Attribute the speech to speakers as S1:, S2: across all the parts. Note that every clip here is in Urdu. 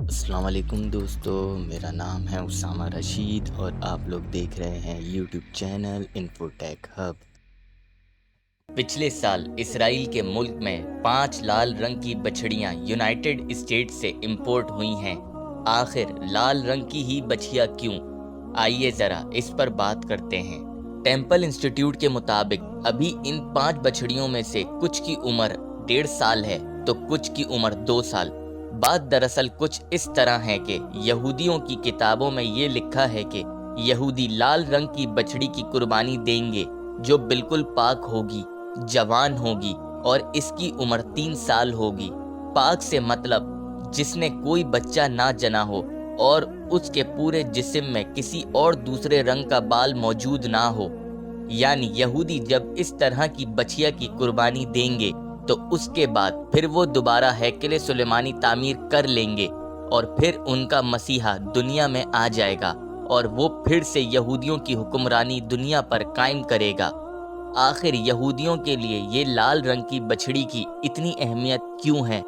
S1: السلام علیکم دوستو، میرا نام ہے اسامہ رشید اور آپ لوگ دیکھ رہے ہیں یوٹیوب چینل انفوٹیک ہب۔ پچھلے سال اسرائیل کے ملک میں 5 لال رنگ کی بچھڑیاں یونائٹڈ اسٹیٹ سے امپورٹ ہوئی ہیں۔ آخر لال رنگ کی ہی بچھیا کیوں؟ آئیے ذرا اس پر بات کرتے ہیں۔ ٹیمپل انسٹیٹیوٹ کے مطابق ابھی ان 5 بچھڑیوں میں سے کچھ کی عمر 1.5 سال ہے تو کچھ کی عمر 2 سال۔ بات دراصل کچھ اس طرح ہے کہ یہودیوں کی کتابوں میں یہ لکھا ہے کہ یہودی لال رنگ کی بچڑی کی قربانی دیں گے جو بالکل پاک ہوگی، جوان ہوگی اور اس کی عمر 3 سال ہوگی۔ پاک سے مطلب جس نے کوئی بچہ نہ جنا ہو اور اس کے پورے جسم میں کسی اور دوسرے رنگ کا بال موجود نہ ہو۔ یعنی یہودی جب اس طرح کی بچیا کی قربانی دیں گے تو اس کے بعد پھر وہ دوبارہ ہیکل سلیمانی تعمیر کر لیں گے اور پھر ان کا مسیحا دنیا میں آ جائے گا اور وہ پھر سے یہودیوں کی حکمرانی دنیا پر قائم کرے گا۔ آخر یہودیوں کے لیے یہ لال رنگ کی بچھڑی کی اتنی اہمیت کیوں ہے؟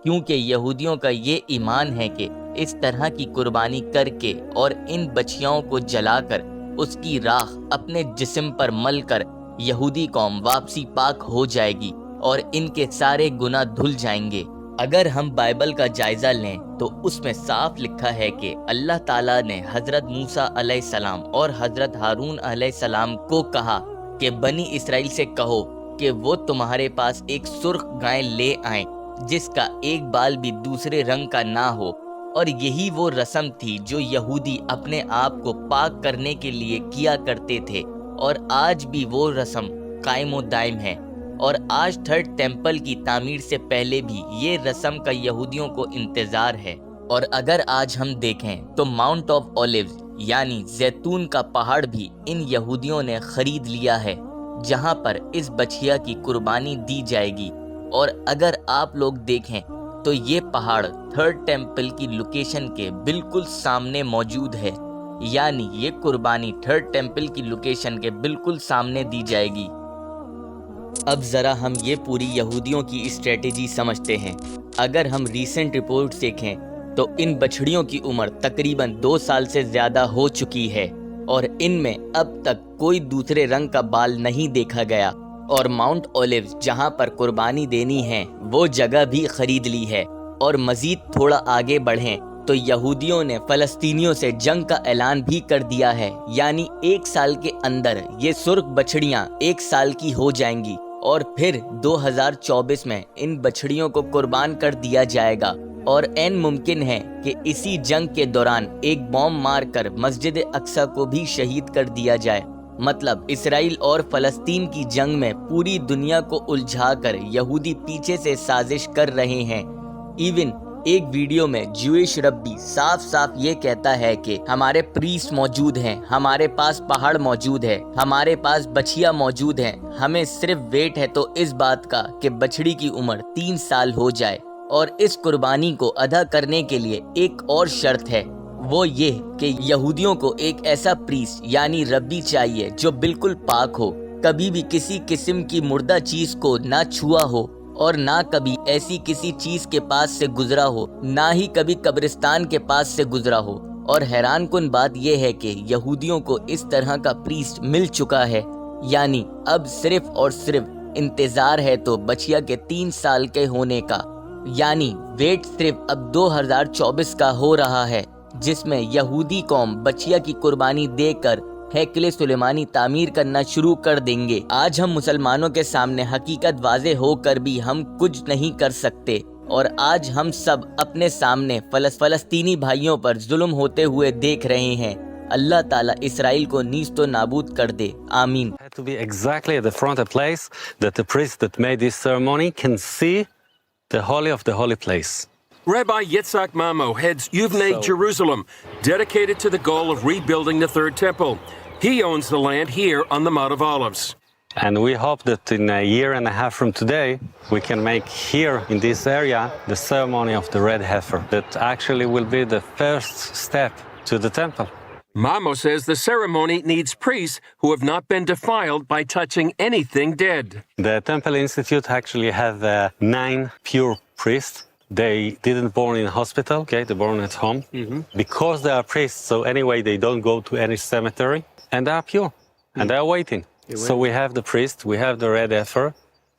S1: کیونکہ یہودیوں کا یہ ایمان ہے کہ اس طرح کی قربانی کر کے اور ان بچیاؤں کو جلا کر اس کی راکھ اپنے جسم پر مل کر یہودی قوم واپسی پاک ہو جائے گی اور ان کے سارے گناہ دھل جائیں گے۔ اگر ہم بائبل کا جائزہ لیں تو اس میں صاف لکھا ہے کہ اللہ تعالیٰ نے حضرت موسیٰ علیہ السلام اور حضرت ہارون علیہ السلام کو کہا کہ بنی اسرائیل سے کہو کہ وہ تمہارے پاس ایک سرخ گائے لے آئیں جس کا ایک بال بھی دوسرے رنگ کا نہ ہو، اور یہی وہ رسم تھی جو یہودی اپنے آپ کو پاک کرنے کے لیے کیا کرتے تھے، اور آج بھی وہ رسم قائم و دائم ہے۔ اور آج تھرڈ ٹیمپل کی تعمیر سے پہلے بھی یہ رسم کا یہودیوں کو انتظار ہے۔ اور اگر آج ہم دیکھیں تو ماؤنٹ آف اولیوز یعنی زیتون کا پہاڑ بھی ان یہودیوں نے خرید لیا ہے جہاں پر اس بچھیا کی قربانی دی جائے گی۔ اور اگر آپ لوگ دیکھیں تو یہ پہاڑ تھرڈ ٹیمپل کی لوکیشن کے بالکل سامنے موجود ہے، یعنی یہ قربانی تھرڈ ٹیمپل کی لوکیشن کے بالکل سامنے دی جائے گی۔ اب ذرا ہم یہ پوری یہودیوں کی اسٹریٹجی سمجھتے ہیں۔ اگر ہم ریسنٹ رپورٹس دیکھیں تو ان بچھڑیوں کی عمر تقریباً 2 سال سے زیادہ ہو چکی ہے اور ان میں اب تک کوئی دوسرے رنگ کا بال نہیں دیکھا گیا، اور ماؤنٹ اولیوز جہاں پر قربانی دینی ہے وہ جگہ بھی خرید لی ہے۔ اور مزید تھوڑا آگے بڑھیں تو یہودیوں نے فلسطینیوں سے جنگ کا اعلان بھی کر دیا ہے، یعنی 1 سال کے اندر یہ سرخ بچھڑیاں 1 سال کی ہو جائیں گی اور پھر 2024 میں ان بچھڑیوں کو قربان کر دیا جائے گا۔ اور عین ممکن ہے کہ اسی جنگ کے دوران ایک بوم مار کر مسجد اقصی کو بھی شہید کر دیا جائے۔ مطلب اسرائیل اور فلسطین کی جنگ میں پوری دنیا کو الجھا کر یہودی پیچھے سے سازش کر رہے ہیں۔ ایون ایک ویڈیو میں جوئش ربی صاف صاف یہ کہتا ہے کہ ہمارے پریسٹ موجود ہیں، ہمارے پاس پہاڑ موجود ہے، ہمارے پاس بچھیا موجود ہیں، ہمیں صرف ویٹ ہے تو اس بات کا کہ بچڑی کی عمر 3 سال ہو جائے۔ اور اس قربانی کو ادا کرنے کے لیے ایک اور شرط ہے، وہ یہ کہ یہودیوں کو ایک ایسا پریسٹ یعنی ربی چاہیے جو بالکل پاک ہو، کبھی بھی کسی قسم کی مردہ چیز کو نہ چھوا ہو اور نہ کبھی ایسی کسی چیز کے پاس سے گزرا ہو، نہ ہی کبھی قبرستان کے پاس سے گزرا ہو۔ اور حیران کن بات یہ ہے کہ یہودیوں کو اس طرح کا پریسٹ مل چکا ہے، یعنی اب صرف اور صرف انتظار ہے تو بچیا کے 3 سال کے ہونے کا، یعنی ویٹ صرف اب 2024 کا ہو رہا ہے جس میں یہودی قوم بچیا کی قربانی دے کر ہیکل سلیمانی تعمیر کرنا شروع کر دیں گے۔ آج ہم مسلمانوں کے سامنے حقیقت واضح ہو کر بھی ہم کچھ نہیں کر سکتے، اور آج ہم سب اپنے سامنے فلسطینی بھائیوں پر ظلم ہوتے ہوئے دیکھ رہے ہیں۔ اللہ تعالیٰ اسرائیل کو نیست و نابود کر دے، آمین۔
S2: To be exactly at the front of place that the priest that made this ceremony can see the holy place.
S3: Rabbi Yitzhak Mamo heads Yuvnei Jerusalem, dedicated to the goal of rebuilding the Third Temple. He owns the land here on the Mount of Olives.
S2: And we hope that in a year and a half from today, we can make here in this area the ceremony of the red heifer. That actually will be the first step to the temple.
S3: Mamo says the ceremony needs priests who have not been defiled by touching anything dead.
S2: The Temple Institute actually have 9 pure priests They didn't born in hospital, okay? They born at home. Because they are priests, so anyway, they don't go to any cemetery, and they are pure, and they are waiting. So we have the priest, we have the red heifer,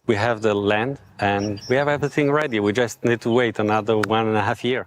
S2: we have the land, and we have everything ready. We just need to wait another 1.5 years.